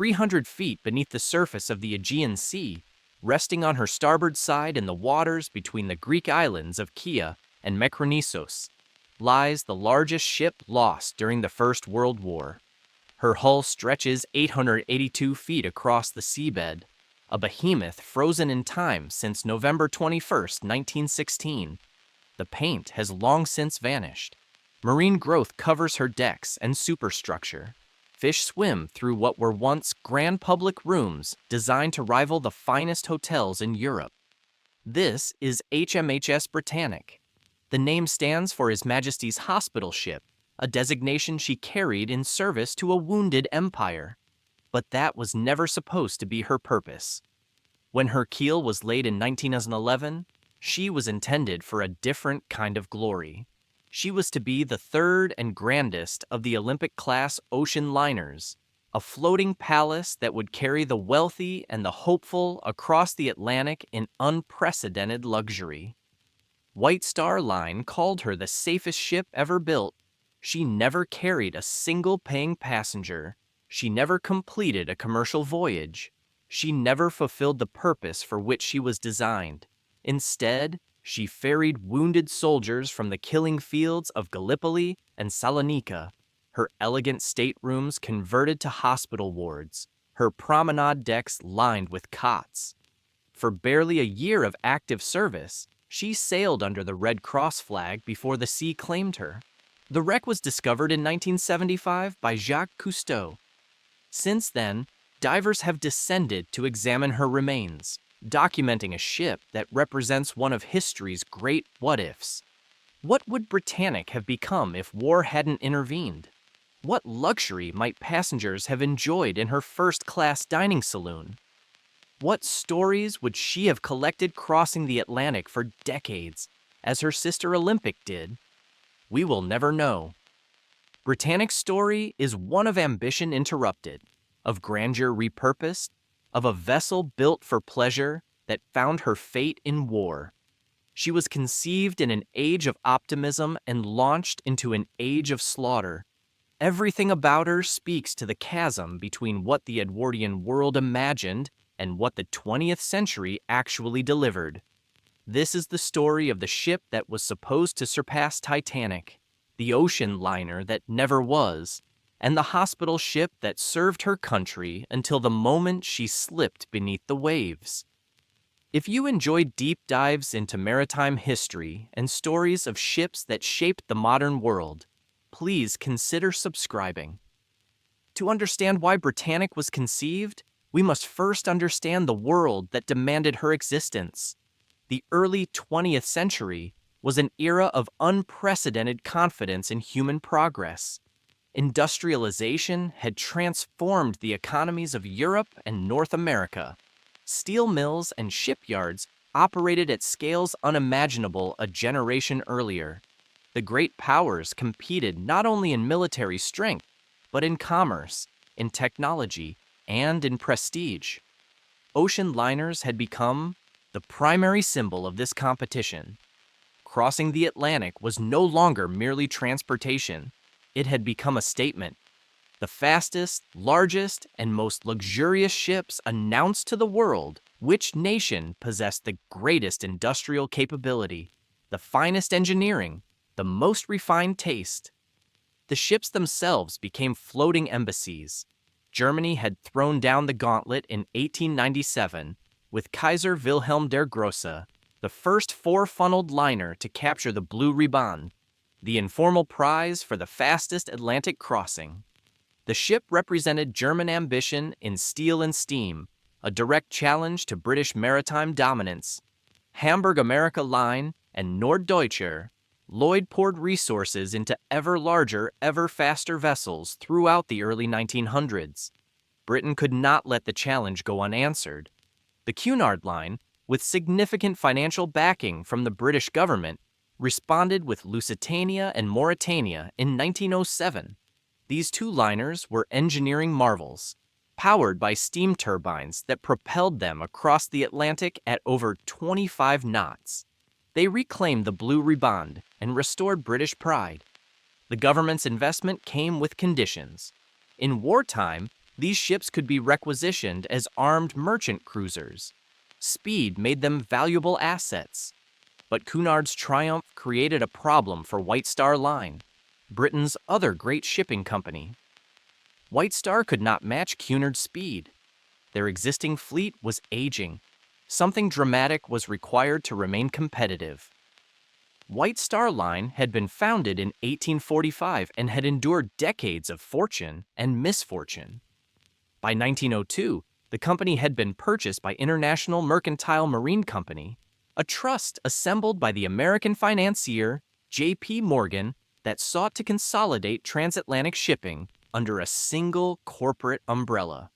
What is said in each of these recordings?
300 feet beneath the surface of the Aegean Sea, resting on her starboard side in the waters between the Greek islands of Kea and Makronisos, lies the largest ship lost during the First World War. Her hull stretches 882 feet across the seabed, a behemoth frozen in time since November 21, 1916. The paint has long since vanished. Marine growth covers her decks and superstructure. Fish swim through what were once grand public rooms designed to rival the finest hotels in Europe. This is HMHS Britannic. The name stands for His Majesty's hospital ship, a designation she carried in service to a wounded empire. But that was never supposed to be her purpose. When her keel was laid in 1911, she was intended for a different kind of glory. She was to be the third and grandest of the Olympic-class ocean liners, a floating palace that would carry the wealthy and the hopeful across the Atlantic in unprecedented luxury. White Star Line called her the safest ship ever built. She never carried a single paying passenger. She never completed a commercial voyage. She never fulfilled the purpose for which she was designed. Instead, she ferried wounded soldiers from the killing fields of Gallipoli and Salonika, her elegant staterooms converted to hospital wards, her promenade decks lined with cots. For barely a year of active service, she sailed under the Red Cross flag before the sea claimed her. The wreck was discovered in 1975 by Jacques Cousteau. Since then, divers have descended to examine her remains, documenting a ship that represents one of history's great what-ifs. What would Britannic have become if war hadn't intervened? What luxury might passengers have enjoyed in her first-class dining saloon? What stories would she have collected crossing the Atlantic for decades, as her sister Olympic did? We will never know. Britannic's story is one of ambition interrupted, of grandeur repurposed, of a vessel built for pleasure that found her fate in war. She was conceived in an age of optimism and launched into an age of slaughter. Everything about her speaks to the chasm between what the Edwardian world imagined and what the 20th century actually delivered. This is the story of the ship that was supposed to surpass Titanic, the ocean liner that never was, and the hospital ship that served her country until the moment she slipped beneath the waves. If you enjoy deep dives into maritime history and stories of ships that shaped the modern world, please consider subscribing. To understand why Britannic was conceived, we must first understand the world that demanded her existence. The early 20th century was an era of unprecedented confidence in human progress. Industrialization had transformed the economies of Europe and North America. Steel mills and shipyards operated at scales unimaginable a generation earlier. The great powers competed not only in military strength, but in commerce, in technology, and in prestige. Ocean liners had become the primary symbol of this competition. Crossing the Atlantic was no longer merely transportation. It had become a statement. The fastest, largest, and most luxurious ships announced to the world which nation possessed the greatest industrial capability, the finest engineering, the most refined taste. The ships themselves became floating embassies. Germany had thrown down the gauntlet in 1897 with Kaiser Wilhelm der Grosse, the first four-funneled liner to capture the Blue Riband, the informal prize for the fastest Atlantic crossing. The ship represented German ambition in steel and steam, a direct challenge to British maritime dominance. Hamburg America Line and Norddeutscher, Lloyd poured resources into ever larger, ever faster vessels throughout the early 1900s. Britain could not let the challenge go unanswered. The Cunard Line, with significant financial backing from the British government, responded with Lusitania and Mauretania in 1907. These two liners were engineering marvels, powered by steam turbines that propelled them across the Atlantic at over 25 knots. They reclaimed the Blue Riband and restored British pride. The government's investment came with conditions. In wartime, These ships could be requisitioned as armed merchant cruisers. Speed made them valuable assets. But Cunard's triumph created a problem for White Star Line, Britain's other great shipping company. White Star could not match Cunard's speed. Their existing fleet was aging. Something dramatic was required to remain competitive. White Star Line had been founded in 1845 and had endured decades of fortune and misfortune. By 1902, the company had been purchased by International Mercantile Marine Company, a trust assembled by the American financier J.P. Morgan that sought to consolidate transatlantic shipping under a single corporate umbrella.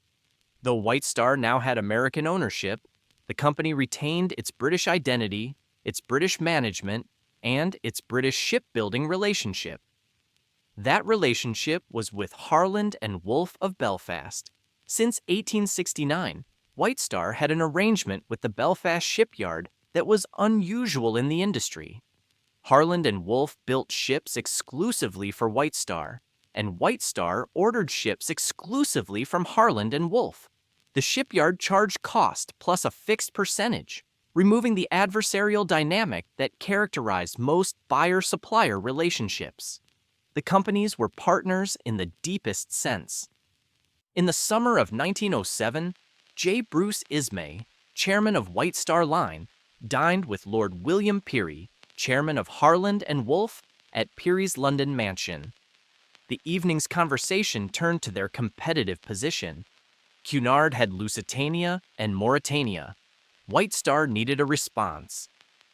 Though White Star now had American ownership, the company retained its British identity, its British management, and its British shipbuilding relationship. That relationship was with Harland and Wolff of Belfast. Since 1869, White Star had an arrangement with the Belfast shipyard that was unusual in the industry. Harland and Wolff built ships exclusively for White Star, and White Star ordered ships exclusively from Harland and Wolff. The shipyard charged cost plus a fixed percentage, removing the adversarial dynamic that characterized most buyer-supplier relationships. The companies were partners in the deepest sense. In the summer of 1907, J. Bruce Ismay, chairman of White Star Line, dined with Lord William Peary, chairman of Harland and Wolff, at Peary's London mansion. The evening's conversation turned to their competitive position. Cunard had Lusitania and Mauretania. White Star needed a response.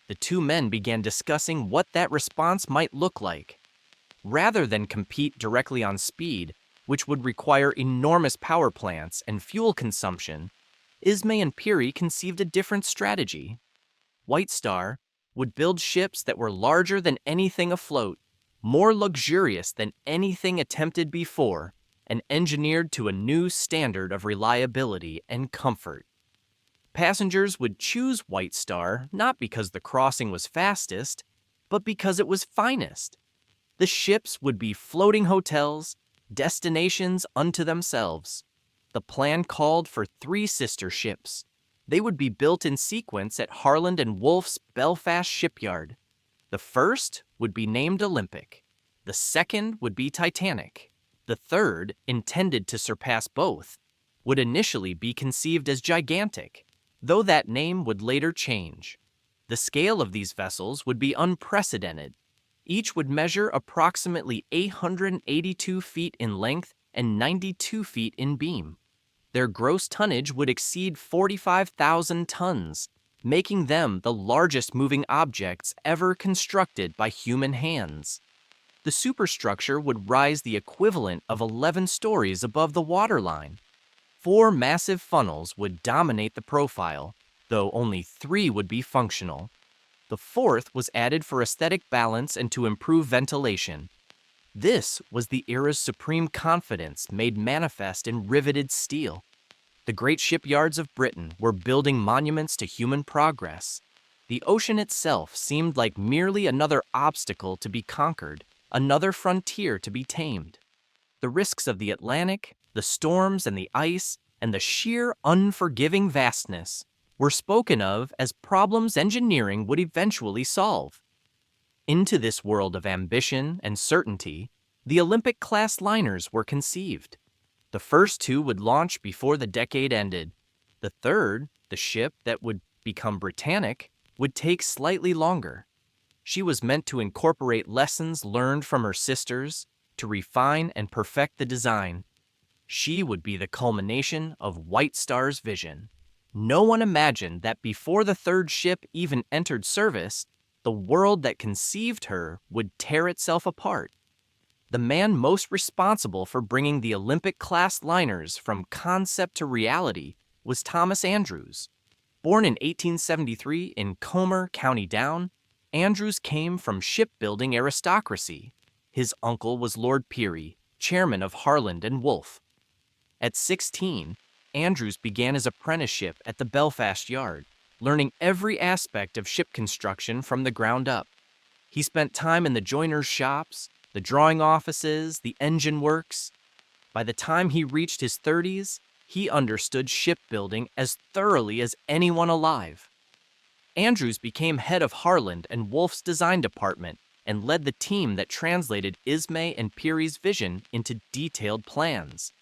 The two men began discussing what that response might look like. Rather than compete directly on speed, which would require enormous power plants and fuel consumption, Ismay and Peary conceived a different strategy. White Star would build ships that were larger than anything afloat, more luxurious than anything attempted before, and engineered to a new standard of reliability and comfort. Passengers would choose White Star not because the crossing was fastest, but because it was finest. The ships would be floating hotels, destinations unto themselves. The plan called for 3 sister ships. They would be built in sequence at Harland and Wolff's Belfast shipyard. The first would be named Olympic. The second would be Titanic. The third, intended to surpass both, would initially be conceived as Gigantic, though that name would later change. The scale of these vessels would be unprecedented. Each would measure approximately 882 feet in length and 92 feet in beam. Their gross tonnage would exceed 45,000 tons, making them the largest moving objects ever constructed by human hands. The superstructure would rise the equivalent of 11 stories above the waterline. 4 massive funnels would dominate the profile, though only 3 would be functional. The 4th was added for aesthetic balance and to improve ventilation. This was the era's supreme confidence made manifest in riveted steel. The great shipyards of Britain were building monuments to human progress. The ocean itself seemed like merely another obstacle to be conquered, another frontier to be tamed. The risks of the Atlantic, the storms and the ice, and the sheer unforgiving vastness were spoken of as problems engineering would eventually solve. Into this world of ambition and certainty, the Olympic-class liners were conceived. The first 2 would launch before the decade ended. The third, the ship that would become Britannic, would take slightly longer. She was meant to incorporate lessons learned from her sisters, to refine and perfect the design. She would be the culmination of White Star's vision. No one imagined that before the third ship even entered service, the world that conceived her would tear itself apart. The man most responsible for bringing the Olympic-class liners from concept to reality was Thomas Andrews. Born in 1873 in Comer, County Down, Andrews came from shipbuilding aristocracy. His uncle was Lord Peary, chairman of Harland and Wolff. At 16, Andrews began his apprenticeship at the Belfast yard, learning every aspect of ship construction from the ground up. He spent time in the joiners' shops, the drawing offices, the engine works. By the time he reached his 30s, he understood shipbuilding as thoroughly as anyone alive. Andrews became head of Harland and Wolff's design department and led the team that translated Ismay and Peary's vision into detailed plans.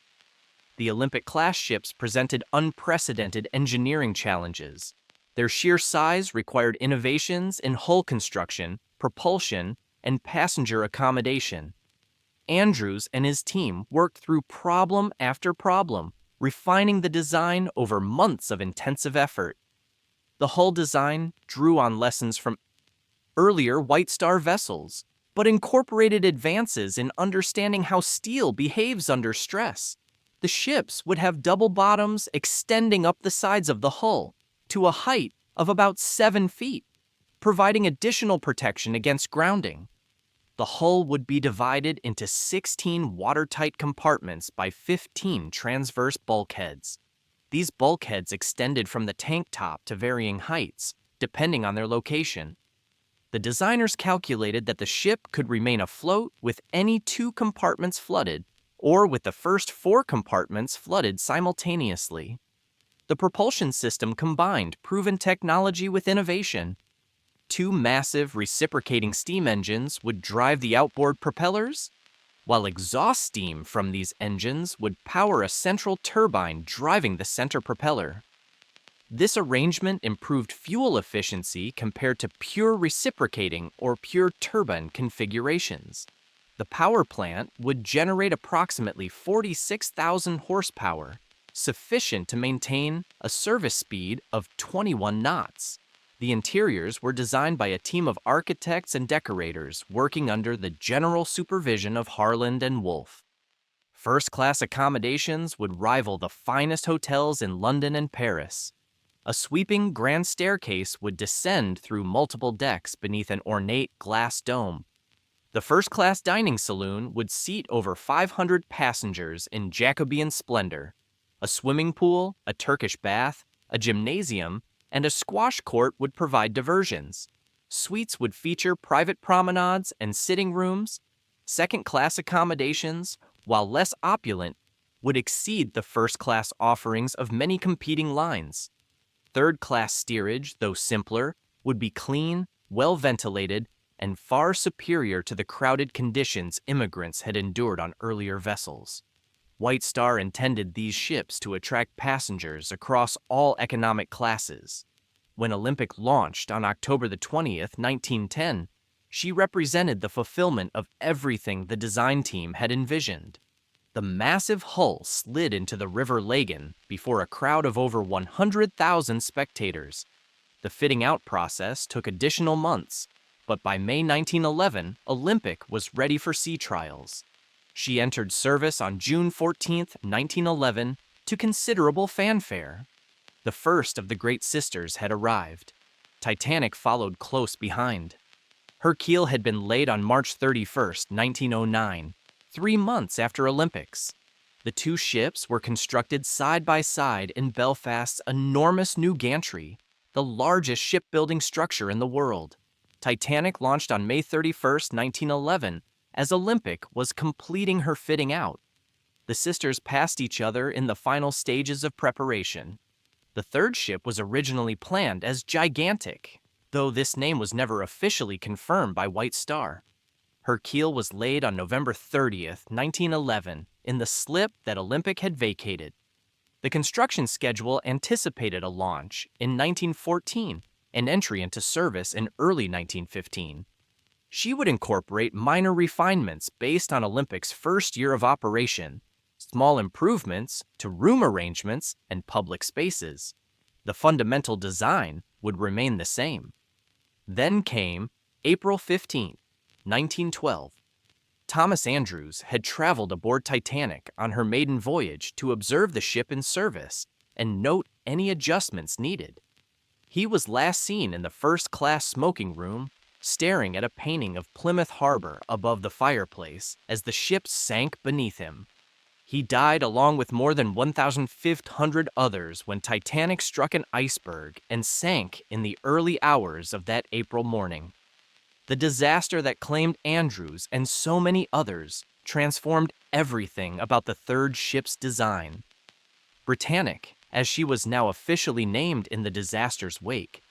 The Olympic-class ships presented unprecedented engineering challenges. Their sheer size required innovations in hull construction, propulsion, and passenger accommodation. Andrews and his team worked through problem after problem, refining the design over months of intensive effort. The hull design drew on lessons from earlier White Star vessels, but incorporated advances in understanding how steel behaves under stress. The ships would have double bottoms extending up the sides of the hull to a height of about 7 feet, providing additional protection against grounding. The hull would be divided into 16 watertight compartments by 15 transverse bulkheads. These bulkheads extended from the tank top to varying heights, depending on their location. The designers calculated that the ship could remain afloat with any 2 compartments flooded, or with the first 4 compartments flooded simultaneously. The propulsion system combined proven technology with innovation. 2 massive reciprocating steam engines would drive the outboard propellers, while exhaust steam from these engines would power a central turbine driving the center propeller. This arrangement improved fuel efficiency compared to pure reciprocating or pure turbine configurations. The power plant would generate approximately 46,000 horsepower, sufficient to maintain a service speed of 21 knots. The interiors were designed by a team of architects and decorators working under the general supervision of Harland and Wolff. First-class accommodations would rival the finest hotels in London and Paris. A sweeping grand staircase would descend through multiple decks beneath an ornate glass dome. The first-class dining saloon would seat over 500 passengers in Jacobean splendor. A swimming pool, a Turkish bath, a gymnasium, and a squash court would provide diversions. Suites would feature private promenades and sitting rooms. Second-class accommodations, while less opulent, would exceed the first-class offerings of many competing lines. Third-class steerage, though simpler, would be clean, well-ventilated, and far superior to the crowded conditions immigrants had endured on earlier vessels. White Star intended these ships to attract passengers across all economic classes. When Olympic launched on October 20th, 1910, she represented the fulfillment of everything the design team had envisioned. The massive hull slid into the River Lagan before a crowd of over 100,000 spectators. The fitting out process took additional months, but by May 1911, Olympic was ready for sea trials. She entered service on June 14, 1911, to considerable fanfare. The first of the Great Sisters had arrived. Titanic followed close behind. Her keel had been laid on March 31, 1909, 3 months after Olympics. The 2 ships were constructed side by side in Belfast's enormous new gantry, the largest shipbuilding structure in the world. Titanic launched on May 31, 1911, as Olympic was completing her fitting out. The sisters passed each other in the final stages of preparation. The third ship was originally planned as Gigantic, though this name was never officially confirmed by White Star. Her keel was laid on November 30th, 1911, in the slip that Olympic had vacated. The construction schedule anticipated a launch in 1914 and entry into service in early 1915. She would incorporate minor refinements based on Olympic's first year of operation, small improvements to room arrangements and public spaces. The fundamental design would remain the same. Then came April 15, 1912. Thomas Andrews had traveled aboard Titanic on her maiden voyage to observe the ship in service and note any adjustments needed. He was last seen in the first-class smoking room, staring at a painting of Plymouth Harbor above the fireplace as the ship sank beneath him. He died along with more than 1,500 others when Titanic struck an iceberg and sank in the early hours of that April morning. The disaster that claimed Andrews and so many others transformed everything about the third ship's design. Britannic, as she was now officially named in the disaster's wake,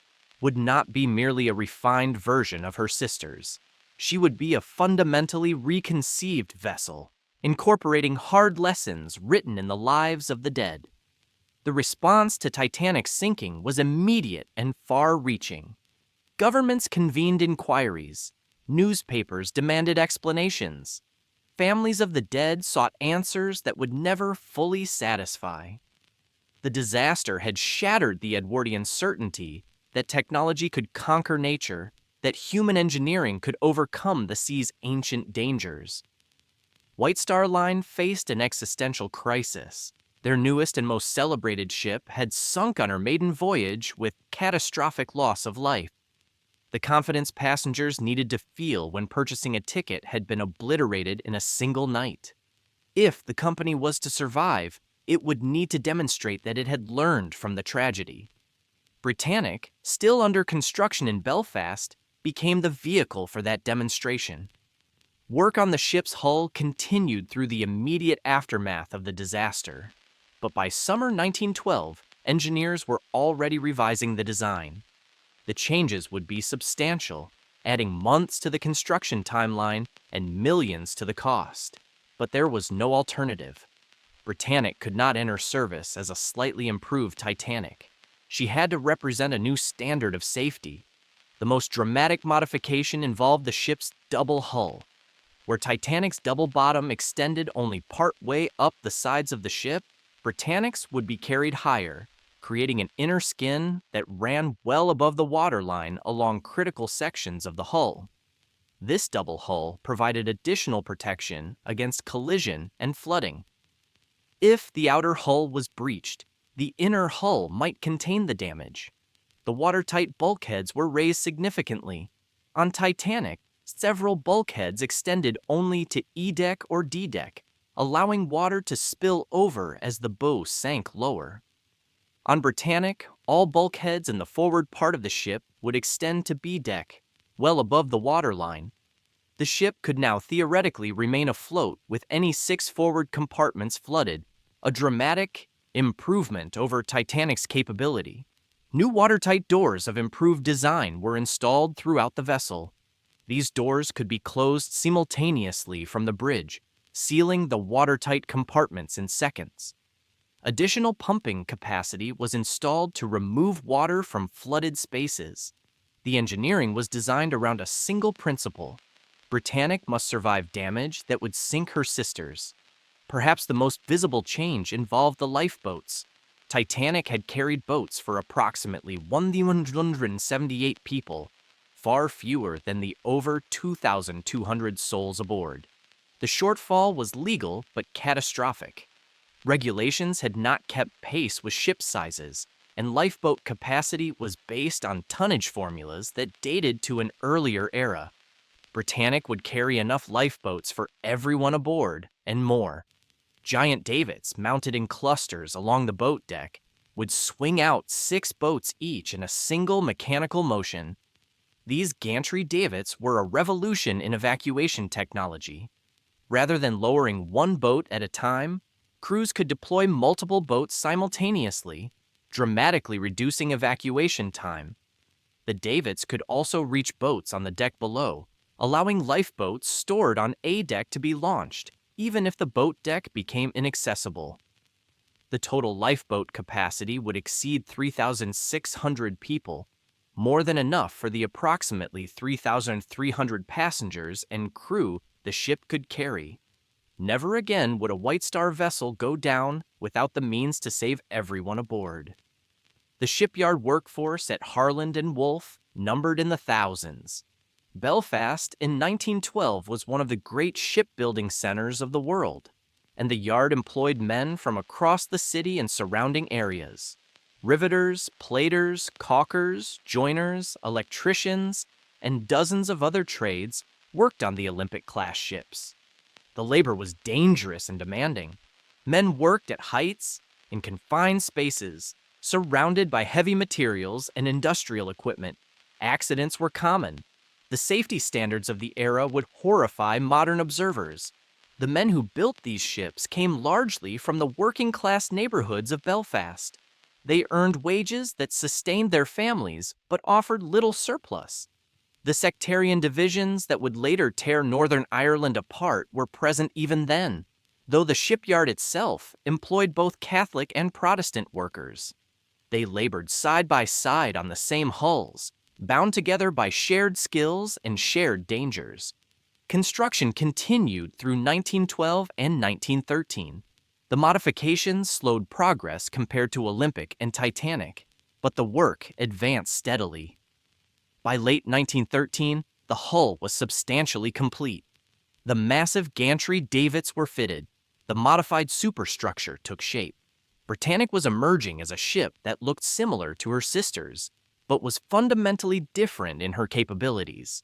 would not be merely a refined version of her sisters. She would be a fundamentally reconceived vessel, incorporating hard lessons written in the lives of the dead. The response to Titanic's sinking was immediate and far-reaching. Governments convened inquiries. Newspapers demanded explanations. Families of the dead sought answers that would never fully satisfy. The disaster had shattered the Edwardian certainty that technology could conquer nature, that human engineering could overcome the sea's ancient dangers. White Star Line faced an existential crisis. Their newest and most celebrated ship had sunk on her maiden voyage with catastrophic loss of life. The confidence passengers needed to feel when purchasing a ticket had been obliterated in a single night. If the company was to survive, it would need to demonstrate that it had learned from the tragedy. Britannic, still under construction in Belfast, became the vehicle for that demonstration. Work on the ship's hull continued through the immediate aftermath of the disaster. But by summer 1912, engineers were already revising the design. The changes would be substantial, adding months to the construction timeline and millions to the cost. But there was no alternative. Britannic could not enter service as a slightly improved Titanic. She had to represent a new standard of safety. The most dramatic modification involved the ship's double hull. Where Titanic's double bottom extended only part way up the sides of the ship, Britannic's would be carried higher, creating an inner skin that ran well above the waterline along critical sections of the hull. This double hull provided additional protection against collision and flooding. If the outer hull was breached, the inner hull might contain the damage. The watertight bulkheads were raised significantly. On Titanic, several bulkheads extended only to E deck or D deck, allowing water to spill over as the bow sank lower. On Britannic, all bulkheads in the forward part of the ship would extend to B deck, well above the waterline. The ship could now theoretically remain afloat with any 6 forward compartments flooded, a dramatic improvement over Titanic's capability. New watertight doors of improved design were installed throughout the vessel. These doors could be closed simultaneously from the bridge, sealing the watertight compartments in seconds. Additional pumping capacity was installed to remove water from flooded spaces. The engineering was designed around a single principle. Britannic must survive damage that would sink her sisters. Perhaps the most visible change involved the lifeboats. Titanic had carried boats for approximately 178 people, far fewer than the over 2,200 souls aboard. The shortfall was legal but catastrophic. Regulations had not kept pace with ship sizes, and lifeboat capacity was based on tonnage formulas that dated to an earlier era. Britannic would carry enough lifeboats for everyone aboard and more. Giant davits mounted in clusters along the boat deck would swing out 6 boats each in a single mechanical motion. These gantry davits were a revolution in evacuation technology. Rather than lowering one boat at a time, crews could deploy multiple boats simultaneously, dramatically reducing evacuation time. The davits could also reach boats on the deck below, allowing lifeboats stored on A deck to be launched, even if the boat deck became inaccessible. The total lifeboat capacity would exceed 3,600 people, more than enough for the approximately 3,300 passengers and crew the ship could carry. Never again would a White Star vessel go down without the means to save everyone aboard. The shipyard workforce at Harland and Wolff numbered in the thousands. Belfast in 1912 was one of the great shipbuilding centers of the world, and the yard employed men from across the city and surrounding areas. Riveters, platers, caulkers, joiners, electricians, and dozens of other trades worked on the Olympic-class ships. The labor was dangerous and demanding. Men worked at heights, in confined spaces, surrounded by heavy materials and industrial equipment. Accidents were common. The safety standards of the era would horrify modern observers. The men who built these ships came largely from the working-class neighborhoods of Belfast. They earned wages that sustained their families but offered little surplus. The sectarian divisions that would later tear Northern Ireland apart were present even then, though the shipyard itself employed both Catholic and Protestant workers. They labored side by side on the same hulls, bound together by shared skills and shared dangers. Construction continued through 1912 and 1913. The modifications slowed progress compared to Olympic and Titanic, but the work advanced steadily. By late 1913, the hull was substantially complete. The massive gantry davits were fitted. The modified superstructure took shape. Britannic was emerging as a ship that looked similar to her sisters, but was fundamentally different in her capabilities.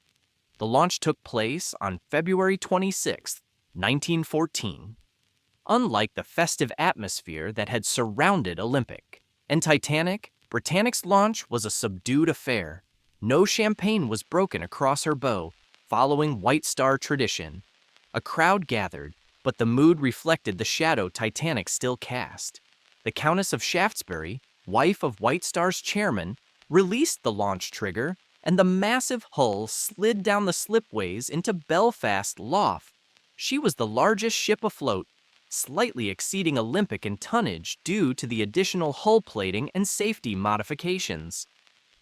The launch took place on February 26, 1914. Unlike the festive atmosphere that had surrounded Olympic and Titanic, Britannic's launch was a subdued affair. No champagne was broken across her bow, following White Star tradition. A crowd gathered, but the mood reflected the shadow Titanic still cast. The Countess of Shaftesbury, wife of White Star's chairman, released the launch trigger, and the massive hull slid down the slipways into Belfast Lough. She was the largest ship afloat, slightly exceeding Olympic in tonnage due to the additional hull plating and safety modifications.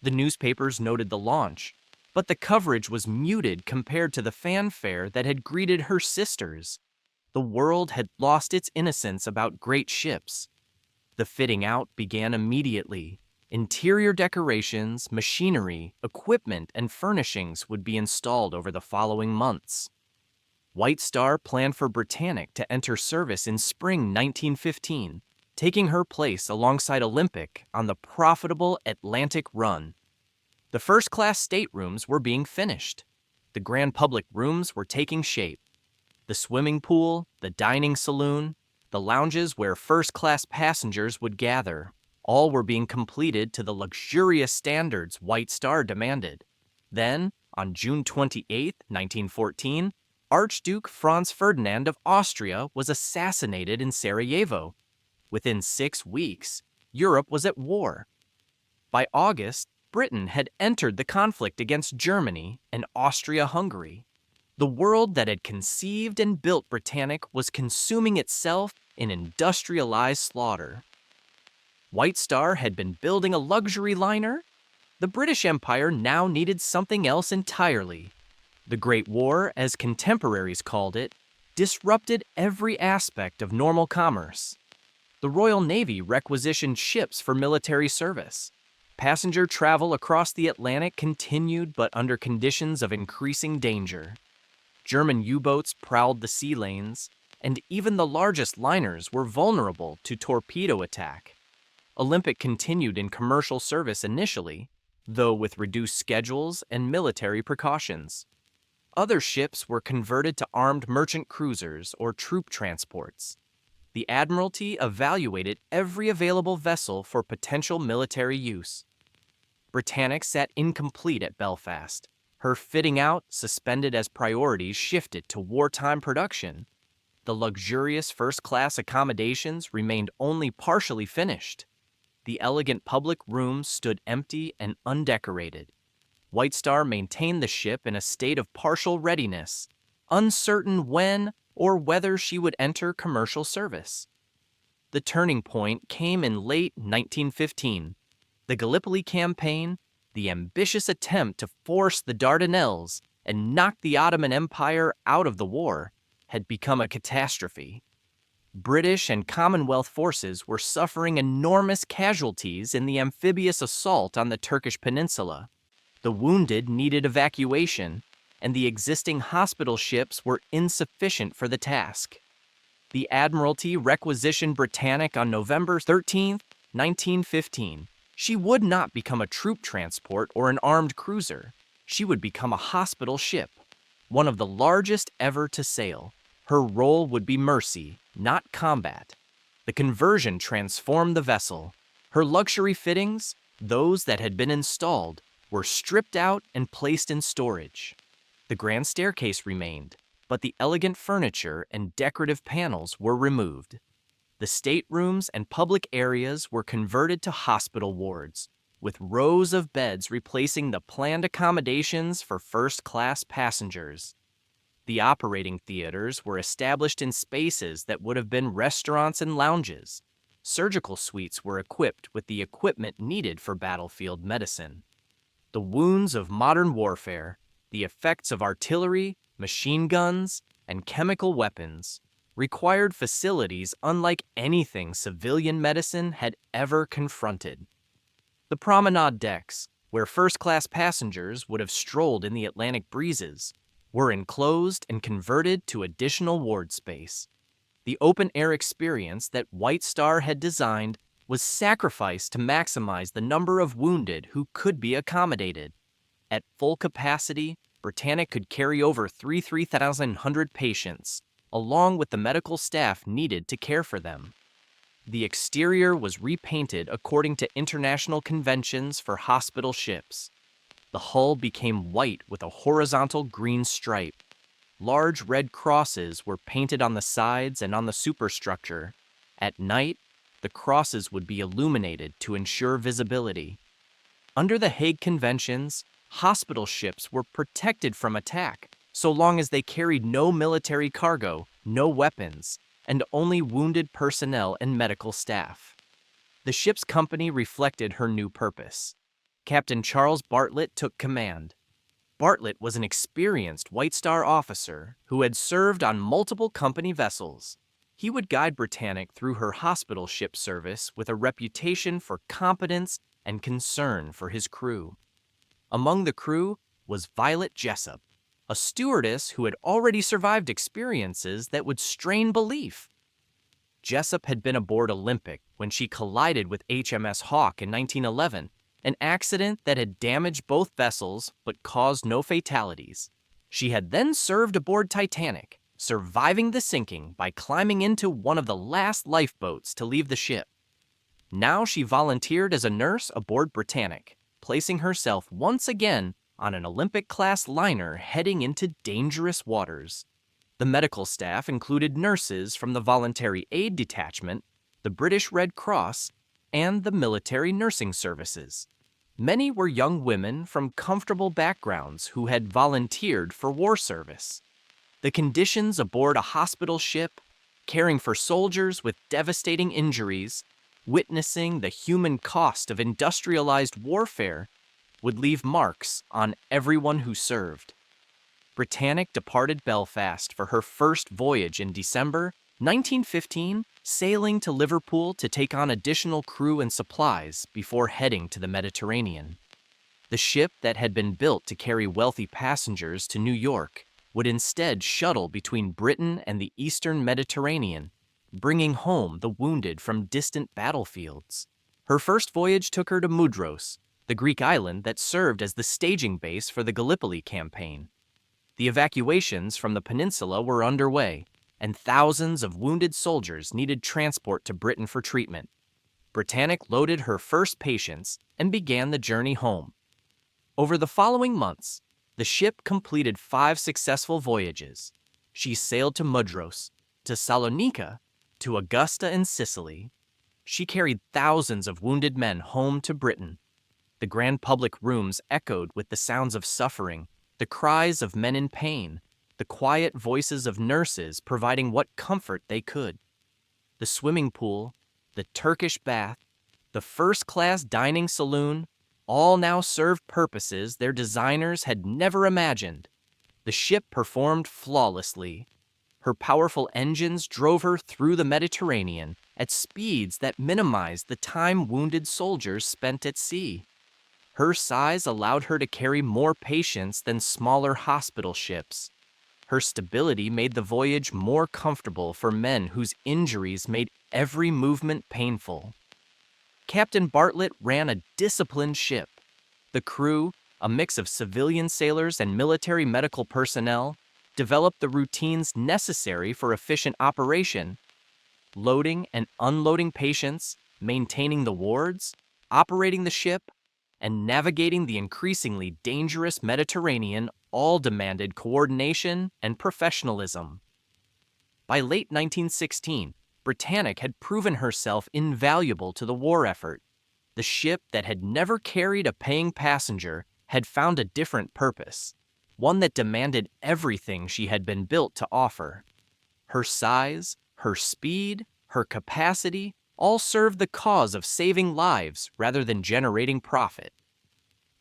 The newspapers noted the launch, but the coverage was muted compared to the fanfare that had greeted her sisters. The world had lost its innocence about great ships. The fitting out began immediately. Interior decorations, machinery, equipment, and furnishings would be installed over the following months. White Star planned for Britannic to enter service in spring 1915, taking her place alongside Olympic on the profitable Atlantic run. The first-class staterooms were being finished. The grand public rooms were taking shape. The swimming pool, the dining saloon, the lounges where first-class passengers would gather, all were being completed to the luxurious standards White Star demanded. Then, on June 28, 1914, Archduke Franz Ferdinand of Austria was assassinated in Sarajevo. Within 6 weeks, Europe was at war. By August, Britain had entered the conflict against Germany and Austria-Hungary. The world that had conceived and built Britannic was consuming itself in industrialized slaughter. White Star had been building a luxury liner. The British Empire now needed something else entirely. The Great War, as contemporaries called it, disrupted every aspect of normal commerce. The Royal Navy requisitioned ships for military service. Passenger travel across the Atlantic continued, but under conditions of increasing danger. German U-boats prowled the sea lanes, and even the largest liners were vulnerable to torpedo attack. Olympic continued in commercial service initially, though with reduced schedules and military precautions. Other ships were converted to armed merchant cruisers or troop transports. The Admiralty evaluated every available vessel for potential military use. Britannic sat incomplete at Belfast. Her fitting out, suspended as priorities, shifted to wartime production. The luxurious first-class accommodations remained only partially finished. The elegant public rooms stood empty and undecorated. White Star maintained the ship in a state of partial readiness, uncertain when or whether she would enter commercial service. The turning point came in late 1915. The Gallipoli campaign, the ambitious attempt to force the Dardanelles and knock the Ottoman Empire out of the war, had become a catastrophe. British and Commonwealth forces were suffering enormous casualties in the amphibious assault on the Turkish peninsula. The wounded needed evacuation, and the existing hospital ships were insufficient for the task. The Admiralty requisitioned Britannic on November 13, 1915. She would not become a troop transport or an armed cruiser. She would become a hospital ship, one of the largest ever to sail. Her role would be mercy, not combat. The conversion transformed the vessel. Her luxury fittings, those that had been installed, were stripped out and placed in storage. The grand staircase remained, but the elegant furniture and decorative panels were removed. The staterooms and public areas were converted to hospital wards, with rows of beds replacing the planned accommodations for first-class passengers. The operating theaters were established in spaces that would have been restaurants and lounges. Surgical suites were equipped with the equipment needed for battlefield medicine. The wounds of modern warfare, the effects of artillery, machine guns, and chemical weapons, required facilities unlike anything civilian medicine had ever confronted. The promenade decks, where first-class passengers would have strolled in the Atlantic breezes, were enclosed and converted to additional ward space. The open-air experience that White Star had designed was sacrificed to maximize the number of wounded who could be accommodated. At full capacity, Britannic could carry over 3,300 patients, along with the medical staff needed to care for them. The exterior was repainted according to international conventions for hospital ships. The hull became white with a horizontal green stripe. Large red crosses were painted on the sides and on the superstructure. At night, the crosses would be illuminated to ensure visibility. Under the Hague Conventions, hospital ships were protected from attack so long as they carried no military cargo, no weapons, and only wounded personnel and medical staff. The ship's company reflected her new purpose. Captain Charles Bartlett took command. Bartlett was an experienced White Star officer who had served on multiple company vessels. He would guide Britannic through her hospital ship service with a reputation for competence and concern for his crew. Among the crew was Violet Jessup, a stewardess who had already survived experiences that would strain belief. Jessup had been aboard Olympic when she collided with HMS Hawke in 1911, an accident that had damaged both vessels but caused no fatalities. She had then served aboard Titanic, surviving the sinking by climbing into one of the last lifeboats to leave the ship. Now she volunteered as a nurse aboard Britannic, placing herself once again on an Olympic-class liner heading into dangerous waters. The medical staff included nurses from the Voluntary Aid Detachment, the British Red Cross, and the military nursing services. Many were young women from comfortable backgrounds who had volunteered for war service. The conditions aboard a hospital ship, caring for soldiers with devastating injuries, witnessing the human cost of industrialized warfare, would leave marks on everyone who served. Britannic departed Belfast for her first voyage in December 1915, sailing to Liverpool to take on additional crew and supplies before heading to the Mediterranean. The ship that had been built to carry wealthy passengers to New York would instead shuttle between Britain and the eastern Mediterranean, bringing home the wounded from distant battlefields. Her first voyage took her to Mudros, the Greek island that served as the staging base for the Gallipoli campaign. The evacuations from the peninsula were underway, and thousands of wounded soldiers needed transport to Britain for treatment. Britannic loaded her first patients and began the journey home. Over the following months, the ship completed 5 successful voyages. She sailed to Mudros, to Salonika, to Augusta in Sicily. She carried thousands of wounded men home to Britain. The grand public rooms echoed with the sounds of suffering, the cries of men in pain, the quiet voices of nurses providing what comfort they could. The swimming pool, the Turkish bath, the first-class dining saloon, all now served purposes their designers had never imagined. The ship performed flawlessly. Her powerful engines drove her through the Mediterranean at speeds that minimized the time wounded soldiers spent at sea. Her size allowed her to carry more patients than smaller hospital ships. Her stability made the voyage more comfortable for men whose injuries made every movement painful. Captain Bartlett ran a disciplined ship. The crew, a mix of civilian sailors and military medical personnel, developed the routines necessary for efficient operation. Loading and unloading patients, maintaining the wards, operating the ship, and navigating the increasingly dangerous Mediterranean all demanded coordination and professionalism. By late 1916, Britannic had proven herself invaluable to the war effort. The ship that had never carried a paying passenger had found a different purpose, one that demanded everything she had been built to offer. Her size, her speed, her capacity all served the cause of saving lives rather than generating profit.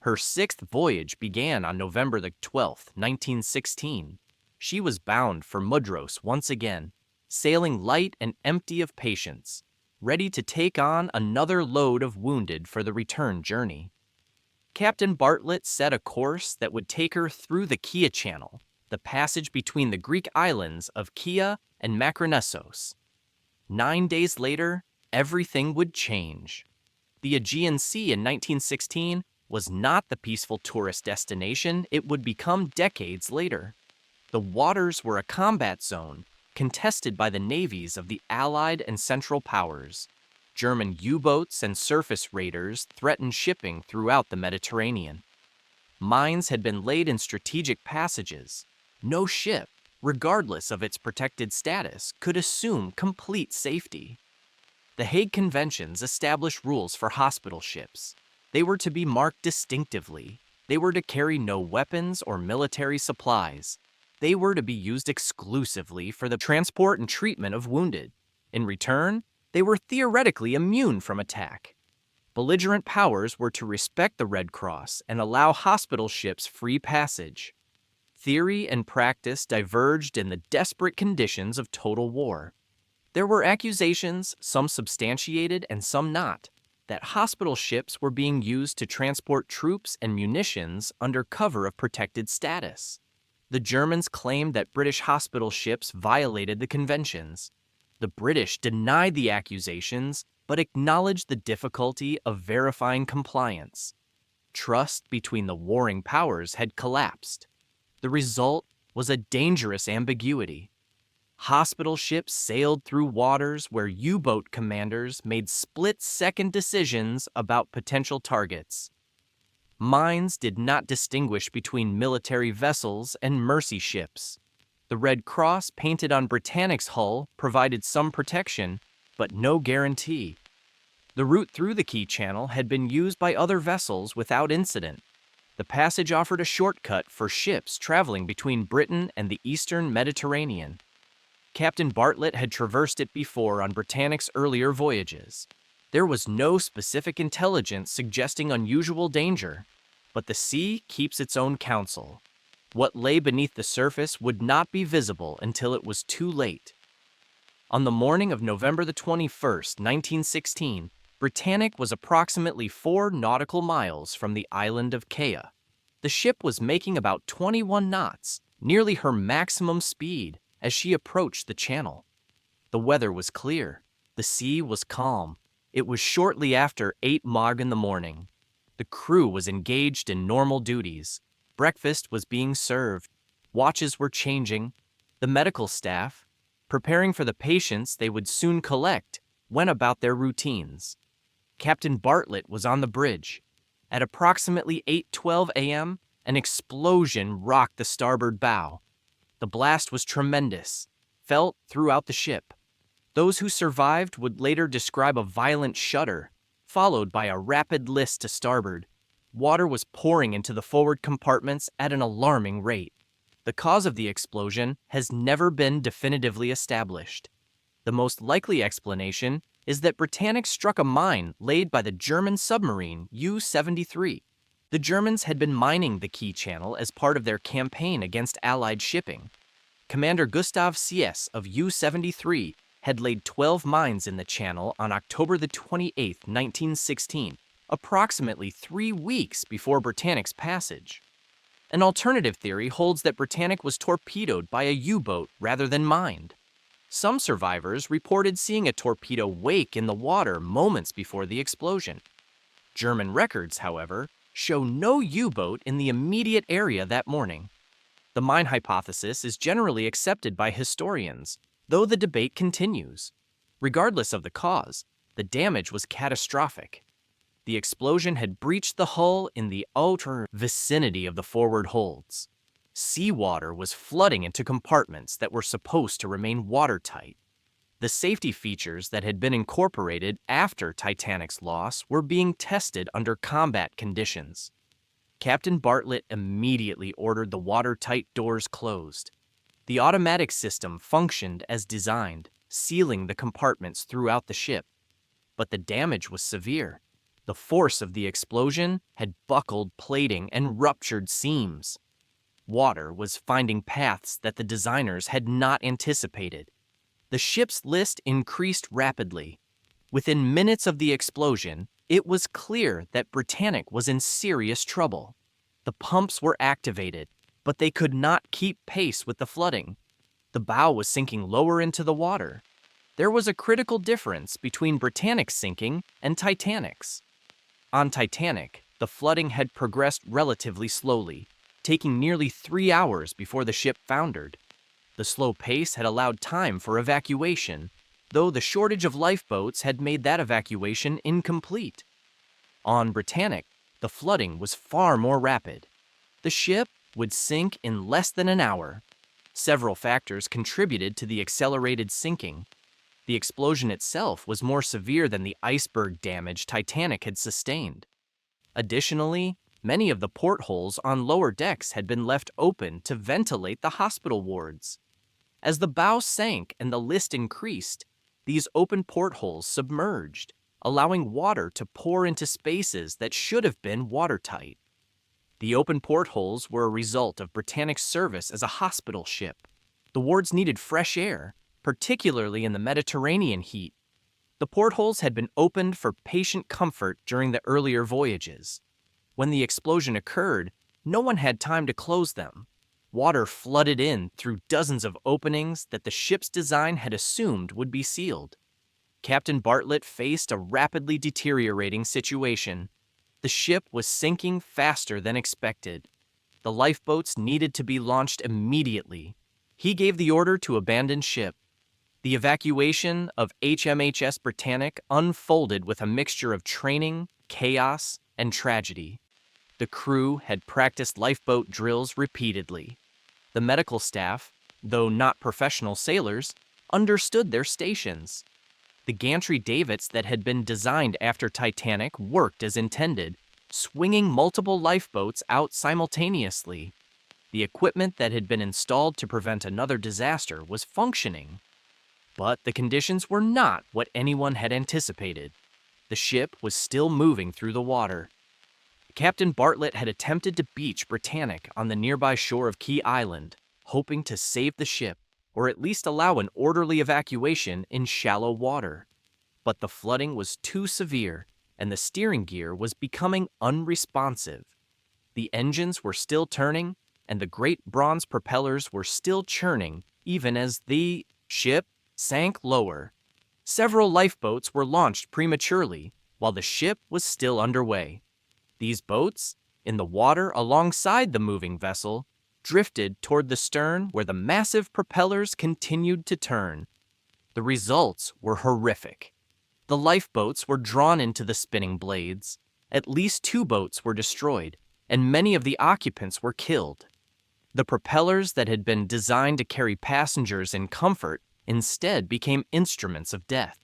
Her sixth voyage began on November the 12th, 1916. She was bound for Mudros once again, sailing light and empty of patience, ready to take on another load of wounded for the return journey. Captain Bartlett set a course that would take her through the Kea Channel, the passage between the Greek islands of Kea and Makronisos. 9 days later, everything would change. The Aegean Sea in 1916 was not the peaceful tourist destination it would become decades later. The waters were a combat zone, contested by the navies of the Allied and Central Powers. German U-boats and surface raiders threatened shipping throughout the Mediterranean. Mines had been laid in strategic passages. No ship, regardless of its protected status, could assume complete safety. The Hague Conventions established rules for hospital ships. They were to be marked distinctively. They were to carry no weapons or military supplies. They were to be used exclusively for the transport and treatment of wounded. In return, they were theoretically immune from attack. Belligerent powers were to respect the Red Cross and allow hospital ships free passage. Theory and practice diverged in the desperate conditions of total war. There were accusations, some substantiated and some not, that hospital ships were being used to transport troops and munitions under cover of protected status. The Germans claimed that British hospital ships violated the conventions. The British denied the accusations, but acknowledged the difficulty of verifying compliance. Trust between the warring powers had collapsed. The result was a dangerous ambiguity. Hospital ships sailed through waters where U-boat commanders made split-second decisions about potential targets. Mines did not distinguish between military vessels and mercy ships. The Red Cross painted on Britannic's hull provided some protection, but no guarantee. The route through the Kea Channel had been used by other vessels without incident. The passage offered a shortcut for ships traveling between Britain and the eastern Mediterranean. Captain Bartlett had traversed it before on Britannic's earlier voyages. There was no specific intelligence suggesting unusual danger, but the sea keeps its own counsel. What lay beneath the surface would not be visible until it was too late. On the morning of November the 21st, 1916, Britannic was approximately 4 nautical miles from the island of Kea. The ship was making about 21 knots, nearly her maximum speed, as she approached the channel. The weather was clear. The sea was calm. It was shortly after 8 Mag in the morning. The crew was engaged in normal duties. Breakfast was being served. Watches were changing. The medical staff, preparing for the patients they would soon collect, went about their routines. Captain Bartlett was on the bridge. At approximately 8:12 a.m., an explosion rocked the starboard bow. The blast was tremendous, felt throughout the ship. Those who survived would later describe a violent shudder, followed by a rapid list to starboard. Water was pouring into the forward compartments at an alarming rate. The cause of the explosion has never been definitively established. The most likely explanation is that Britannic struck a mine laid by the German submarine U-73. The Germans had been mining the Kea Channel as part of their campaign against Allied shipping. Commander Gustav Siess of U-73 had laid 12 mines in the channel on October the 28th, 1916, approximately 3 weeks before Britannic's passage. An alternative theory holds that Britannic was torpedoed by a U-boat rather than mined. Some survivors reported seeing a torpedo wake in the water moments before the explosion. German records, however, show no U-boat in the immediate area that morning. The mine hypothesis is generally accepted by historians, though the debate continues. Regardless of the cause, the damage was catastrophic. The explosion had breached the hull in the outer vicinity of the forward holds. Seawater was flooding into compartments that were supposed to remain watertight. The safety features that had been incorporated after Titanic's loss were being tested under combat conditions. Captain Bartlett immediately ordered the watertight doors closed. The automatic system functioned as designed, sealing the compartments throughout the ship. But the damage was severe. The force of the explosion had buckled plating and ruptured seams. Water was finding paths that the designers had not anticipated. The ship's list increased rapidly. Within minutes of the explosion, it was clear that Britannic was in serious trouble. The pumps were activated, but they could not keep pace with the flooding. The bow was sinking lower into the water. There was a critical difference between Britannic's sinking and Titanic's. On Titanic, the flooding had progressed relatively slowly, taking nearly 3 hours before the ship foundered. The slow pace had allowed time for evacuation, though the shortage of lifeboats had made that evacuation incomplete. On Britannic, the flooding was far more rapid. The ship would sink in less than an hour. Several factors contributed to the accelerated sinking. The explosion itself was more severe than the iceberg damage Titanic had sustained. Additionally, many of the portholes on lower decks had been left open to ventilate the hospital wards. As the bow sank and the list increased, these open portholes submerged, allowing water to pour into spaces that should have been watertight. The open portholes were a result of Britannic's service as a hospital ship. The wards needed fresh air, particularly in the Mediterranean heat. The portholes had been opened for patient comfort during the earlier voyages. When the explosion occurred, no one had time to close them. Water flooded in through dozens of openings that the ship's design had assumed would be sealed. Captain Bartlett faced a rapidly deteriorating situation. The ship was sinking faster than expected. The lifeboats needed to be launched immediately. He gave the order to abandon ship. The evacuation of HMHS Britannic unfolded with a mixture of training, chaos, and tragedy. The crew had practiced lifeboat drills repeatedly. The medical staff, though not professional sailors, understood their stations. The gantry davits that had been designed after Titanic worked as intended, swinging multiple lifeboats out simultaneously. The equipment that had been installed to prevent another disaster was functioning. But the conditions were not what anyone had anticipated. The ship was still moving through the water. Captain Bartlett had attempted to beach Britannic on the nearby shore of Kea Island, hoping to save the ship, or at least allow an orderly evacuation in shallow water. But the flooding was too severe, and the steering gear was becoming unresponsive. The engines were still turning, and the great bronze propellers were still churning, even as the ship sank lower. Several lifeboats were launched prematurely, while the ship was still underway. These boats, in the water alongside the moving vessel, drifted toward the stern where the massive propellers continued to turn. The results were horrific. The lifeboats were drawn into the spinning blades. At least 2 boats were destroyed, and many of the occupants were killed. The propellers that had been designed to carry passengers in comfort instead became instruments of death.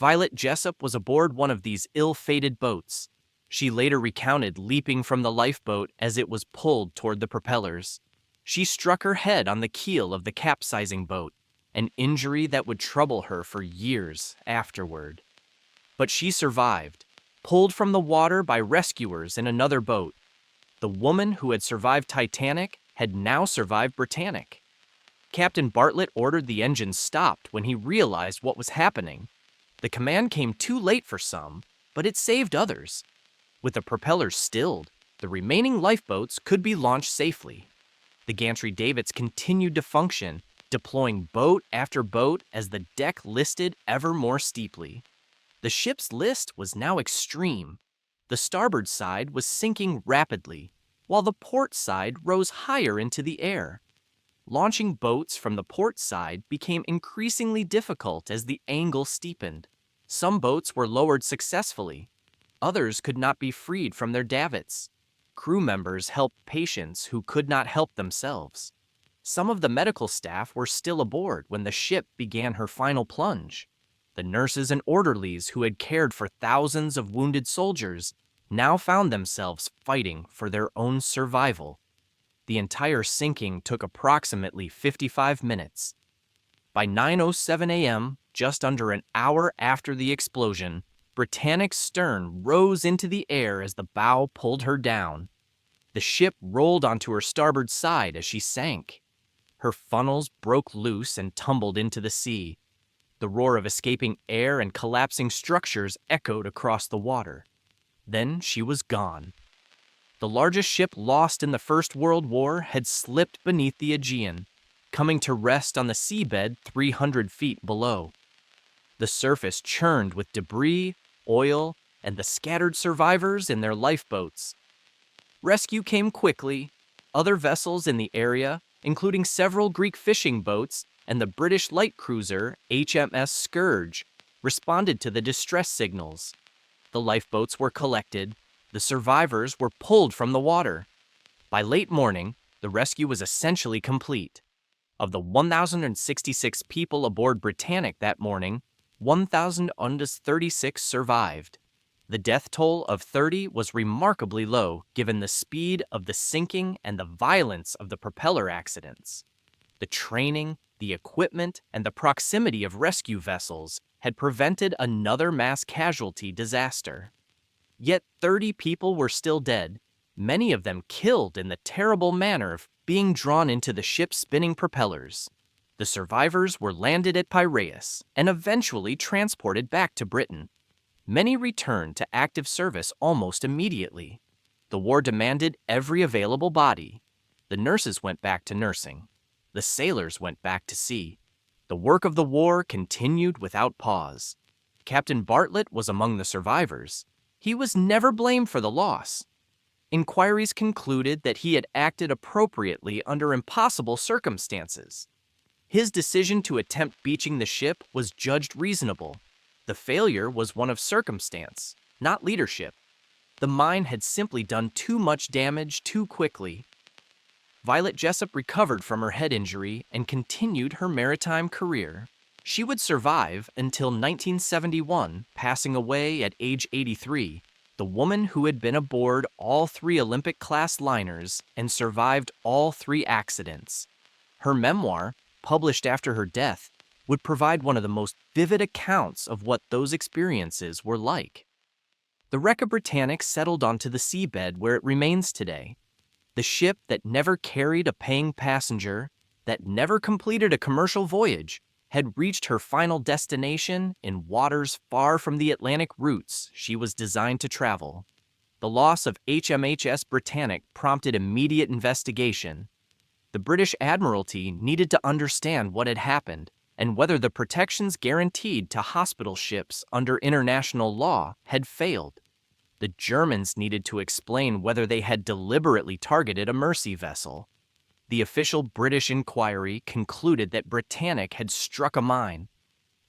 Violet Jessup was aboard one of these ill-fated boats. She later recounted leaping from the lifeboat as it was pulled toward the propellers. She struck her head on the keel of the capsizing boat, an injury that would trouble her for years afterward. But she survived, pulled from the water by rescuers in another boat. The woman who had survived Titanic had now survived Britannic. Captain Bartlett ordered the engines stopped when he realized what was happening. The command came too late for some, but it saved others. With the propellers stilled, the remaining lifeboats could be launched safely. The gantry davits continued to function, deploying boat after boat as the deck listed ever more steeply. The ship's list was now extreme. The starboard side was sinking rapidly, while the port side rose higher into the air. Launching boats from the port side became increasingly difficult as the angle steepened. Some boats were lowered successfully. Others could not be freed from their davits. crew members helped patients who could not help themselves. Some of the medical staff were still aboard when the ship began her final plunge. The nurses and orderlies who had cared for thousands of wounded soldiers now found themselves fighting for their own survival. The entire sinking took approximately 55 minutes. By 9:07 a.m., just under an hour after the explosion, Britannic's stern rose into the air as the bow pulled her down. The ship rolled onto her starboard side as she sank. Her funnels broke loose and tumbled into the sea. The roar of escaping air and collapsing structures echoed across the water. Then she was gone. The largest ship lost in the First World War had slipped beneath the Aegean, coming to rest on the seabed 300 feet below. The surface churned with debris, oil, and the scattered survivors in their lifeboats. Rescue came quickly. Other vessels in the area, including several Greek fishing boats and the British light cruiser HMS Scourge, responded to the distress signals. The lifeboats were collected. The survivors were pulled from the water. By late morning, the rescue was essentially complete. Of the 1,066 people aboard Britannic that morning, 1,036 survived. The death toll of 30 was remarkably low given the speed of the sinking and the violence of the propeller accidents. The training, the equipment, and the proximity of rescue vessels had prevented another mass casualty disaster. Yet 30 people were still dead, many of them killed in the terrible manner of being drawn into the ship's spinning propellers. The survivors were landed at Piraeus and eventually transported back to Britain. Many returned to active service almost immediately. The war demanded every available body. The nurses went back to nursing. The sailors went back to sea. The work of the war continued without pause. Captain Bartlett was among the survivors. He was never blamed for the loss. Inquiries concluded that he had acted appropriately under impossible circumstances. His decision to attempt beaching the ship was judged reasonable. The failure was one of circumstance, not leadership. The mine had simply done too much damage too quickly. Violet Jessup recovered from her head injury and continued her maritime career. She would survive until 1971, passing away at age 83, the woman who had been aboard all 3 Olympic-class liners and survived all 3 accidents. Her memoir, published after her death, would provide one of the most vivid accounts of what those experiences were like. The wreck of Britannic settled onto the seabed where it remains today. The ship that never carried a paying passenger, that never completed a commercial voyage, had reached her final destination in waters far from the Atlantic routes she was designed to travel. The loss of HMHS Britannic prompted immediate investigation. The British Admiralty needed to understand what had happened and whether the protections guaranteed to hospital ships under international law had failed. The Germans needed to explain whether they had deliberately targeted a mercy vessel. The official British inquiry concluded that Britannic had struck a mine.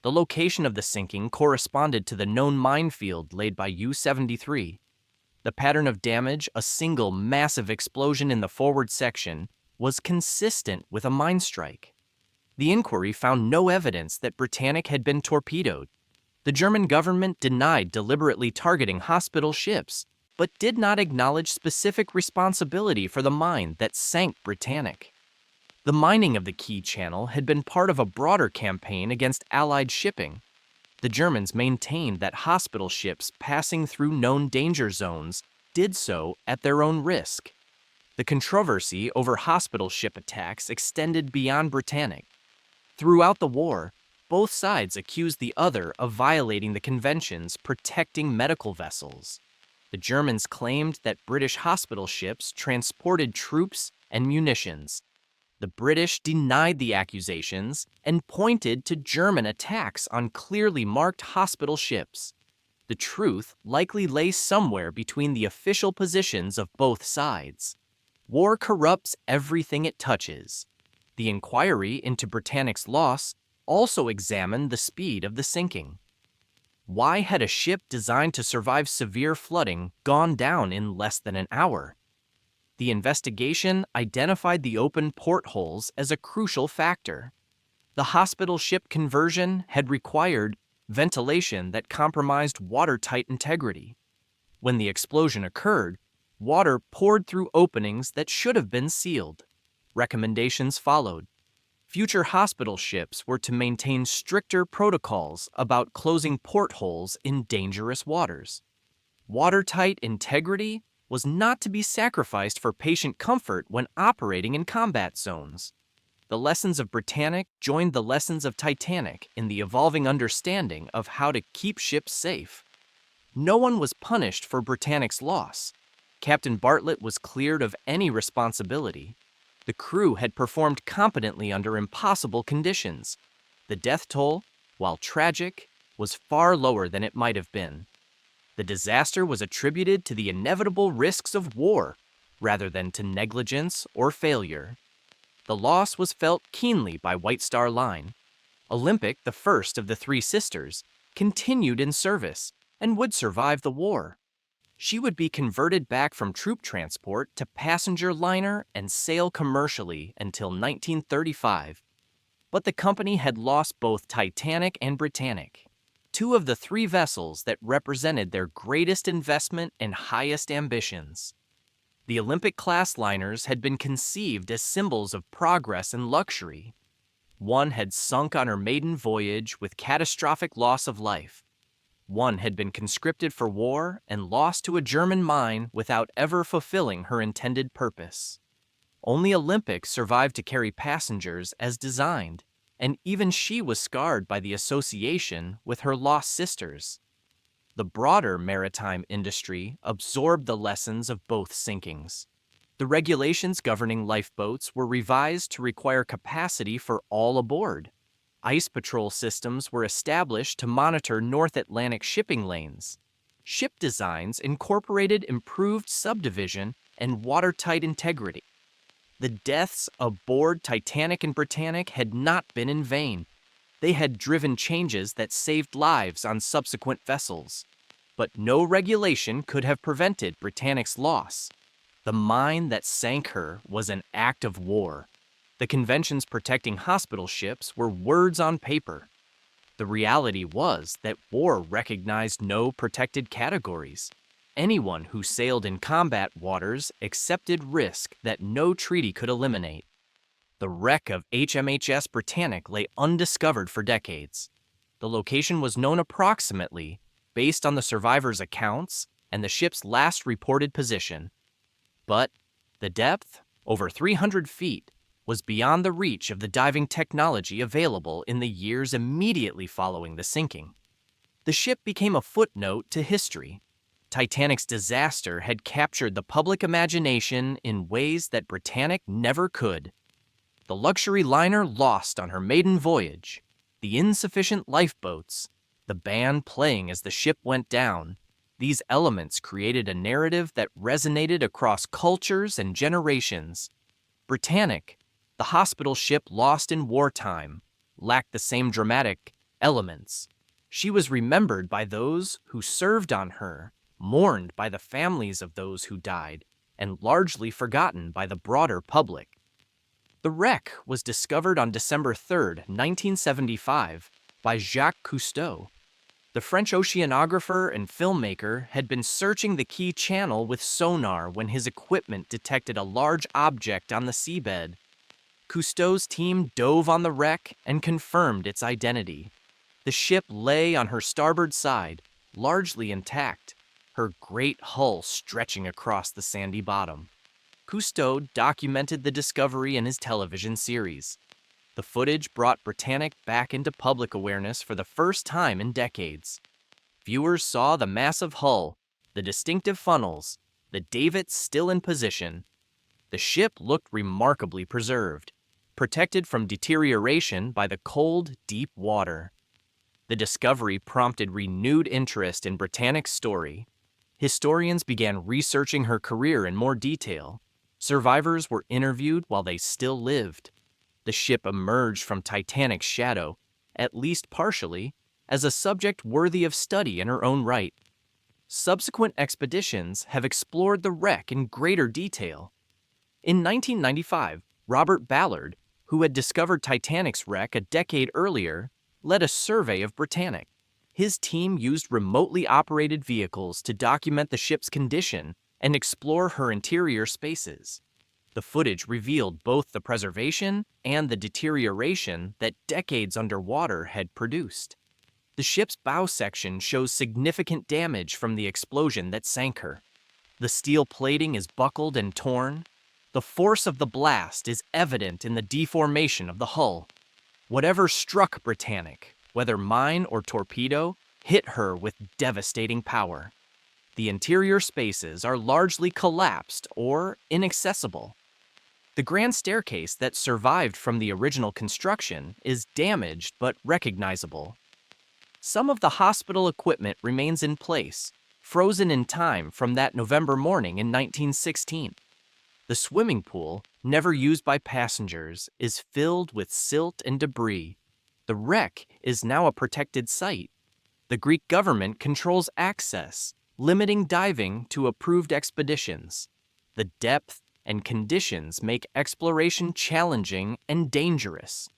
The location of the sinking corresponded to the known minefield laid by U-73. The pattern of damage, a single massive explosion in the forward section, was consistent with a mine strike. The inquiry found no evidence that Britannic had been torpedoed. The German government denied deliberately targeting hospital ships, but did not acknowledge specific responsibility for the mine that sank Britannic. The mining of the Kea Channel had been part of a broader campaign against Allied shipping. The Germans maintained that hospital ships passing through known danger zones did so at their own risk. The controversy over hospital ship attacks extended beyond Britannic. Throughout the war, both sides accused the other of violating the conventions protecting medical vessels. The Germans claimed that British hospital ships transported troops and munitions. The British denied the accusations and pointed to German attacks on clearly marked hospital ships. The truth likely lay somewhere between the official positions of both sides. War corrupts everything it touches. The inquiry into Britannic's loss also examined the speed of the sinking. Why had a ship designed to survive severe flooding gone down in less than an hour? The investigation identified the open portholes as a crucial factor. The hospital ship conversion had required ventilation that compromised watertight integrity. When the explosion occurred, water poured through openings that should have been sealed. Recommendations followed. Future hospital ships were to maintain stricter protocols about closing portholes in dangerous waters. Watertight integrity was not to be sacrificed for patient comfort when operating in combat zones. The lessons of Britannic joined the lessons of Titanic in the evolving understanding of how to keep ships safe. No one was punished for Britannic's loss. Captain Bartlett was cleared of any responsibility. The crew had performed competently under impossible conditions. The death toll, while tragic, was far lower than it might have been. The disaster was attributed to the inevitable risks of war, rather than to negligence or failure. The loss was felt keenly by White Star Line. Olympic, the first of the three sisters, continued in service and would survive the war. She would be converted back from troop transport to passenger liner and sail commercially until 1935. But the company had lost both Titanic and Britannic, two of the three vessels that represented their greatest investment and highest ambitions. The Olympic-class liners had been conceived as symbols of progress and luxury. One had sunk on her maiden voyage with catastrophic loss of life. One had been conscripted for war and lost to a German mine without ever fulfilling her intended purpose. Only Olympic survived to carry passengers as designed, and even she was scarred by the association with her lost sisters. The broader maritime industry absorbed the lessons of both sinkings. The regulations governing lifeboats were revised to require capacity for all aboard. Ice patrol systems were established to monitor North Atlantic shipping lanes. Ship designs incorporated improved subdivision and watertight integrity. The deaths aboard Titanic and Britannic had not been in vain. They had driven changes that saved lives on subsequent vessels. But no regulation could have prevented Britannic's loss. The mine that sank her was an act of war. The conventions protecting hospital ships were words on paper. The reality was that war recognized no protected categories. Anyone who sailed in combat waters accepted risk that no treaty could eliminate. The wreck of HMHS Britannic lay undiscovered for decades. The location was known approximately based on the survivors' accounts and the ship's last reported position. But the depth, over 300 feet, was beyond the reach of the diving technology available in the years immediately following the sinking. The ship became a footnote to history. Titanic's disaster had captured the public imagination in ways that Britannic never could. The luxury liner lost on her maiden voyage, the insufficient lifeboats, the band playing as the ship went down. These elements created a narrative that resonated across cultures and generations. Britannic, the hospital ship lost in wartime, lacked the same dramatic elements. She was remembered by those who served on her, mourned by the families of those who died, and largely forgotten by the broader public. The wreck was discovered on December 3, 1975, by Jacques Cousteau. The French oceanographer and filmmaker had been searching the Kea Channel with sonar when his equipment detected a large object on the seabed. Cousteau's team dove on the wreck and confirmed its identity. The ship lay on her starboard side, largely intact, her great hull stretching across the sandy bottom. Cousteau documented the discovery in his television series. The footage brought Britannic back into public awareness for the first time in decades. Viewers saw the massive hull, the distinctive funnels, the davits still in position. The ship looked remarkably preserved, protected from deterioration by the cold, deep water. The discovery prompted renewed interest in Britannic's story. Historians began researching her career in more detail. Survivors were interviewed while they still lived. The ship emerged from Titanic's shadow, at least partially, as a subject worthy of study in her own right. Subsequent expeditions have explored the wreck in greater detail. In 1995, Robert Ballard, who had discovered Titanic's wreck a decade earlier, led a survey of Britannic. His team used remotely operated vehicles to document the ship's condition and explore her interior spaces. The footage revealed both the preservation and the deterioration that decades underwater had produced. The ship's bow section shows significant damage from the explosion that sank her. The steel plating is buckled and torn. The force of the blast is evident in the deformation of the hull. Whatever struck Britannic, whether mine or torpedo, hit her with devastating power. The interior spaces are largely collapsed or inaccessible. The grand staircase that survived from the original construction is damaged but recognizable. Some of the hospital equipment remains in place, frozen in time from that November morning in 1916. The swimming pool, never used by passengers, is filled with silt and debris. The wreck is now a protected site. The Greek government controls access, limiting diving to approved expeditions. The depth and conditions make exploration challenging and dangerous.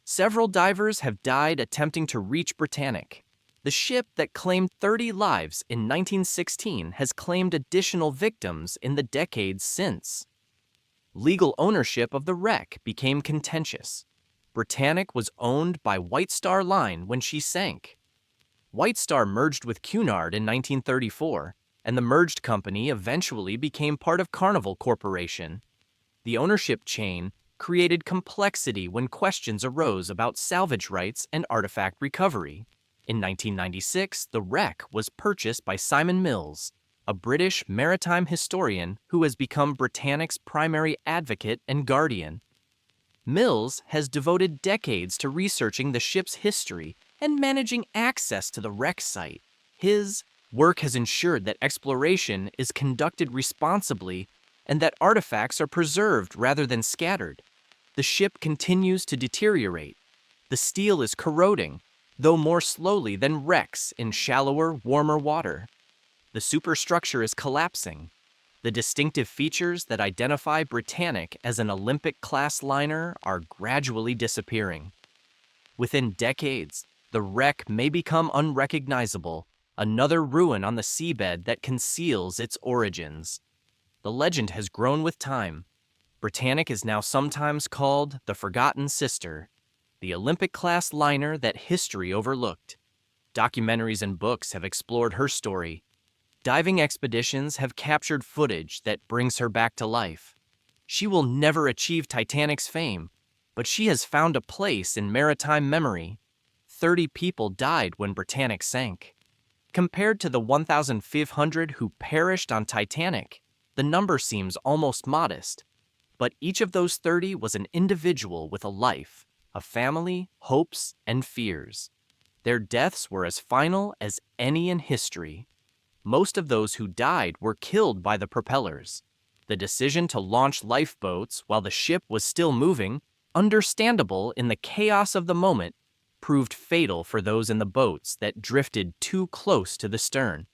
Several divers have died attempting to reach Britannic. The ship that claimed 30 lives in 1916 has claimed additional victims in the decades since. Legal ownership of the wreck became contentious. Britannic was owned by White Star Line when she sank. White Star merged with Cunard in 1934, and the merged company eventually became part of Carnival Corporation. The ownership chain created complexity when questions arose about salvage rights and artifact recovery. In 1996, the wreck was purchased by Simon Mills, a British maritime historian who has become Britannic's primary advocate and guardian. Mills has devoted decades to researching the ship's history and managing access to the wreck site. His work has ensured that exploration is conducted responsibly and that artifacts are preserved rather than scattered. The ship continues to deteriorate. The steel is corroding, though more slowly than wrecks in shallower, warmer water. The superstructure is collapsing. The distinctive features that identify Britannic as an Olympic-class liner are gradually disappearing. Within decades, the wreck may become unrecognizable, another ruin on the seabed that conceals its origins. The legend has grown with time. Britannic is now sometimes called the Forgotten Sister, the Olympic-class liner that history overlooked. Documentaries and books have explored her story. Diving expeditions have captured footage that brings her back to life. She will never achieve Titanic's fame, but she has found a place in maritime memory. 30 people died when Britannic sank. Compared to the 1,500 who perished on Titanic, the number seems almost modest. But each of those 30 was an individual with a life, a family, hopes, and fears. Their deaths were as final as any in history. Most of those who died were killed by the propellers. The decision to launch lifeboats while the ship was still moving, understandable in the chaos of the moment, proved fatal for those in the boats that drifted too close to the stern.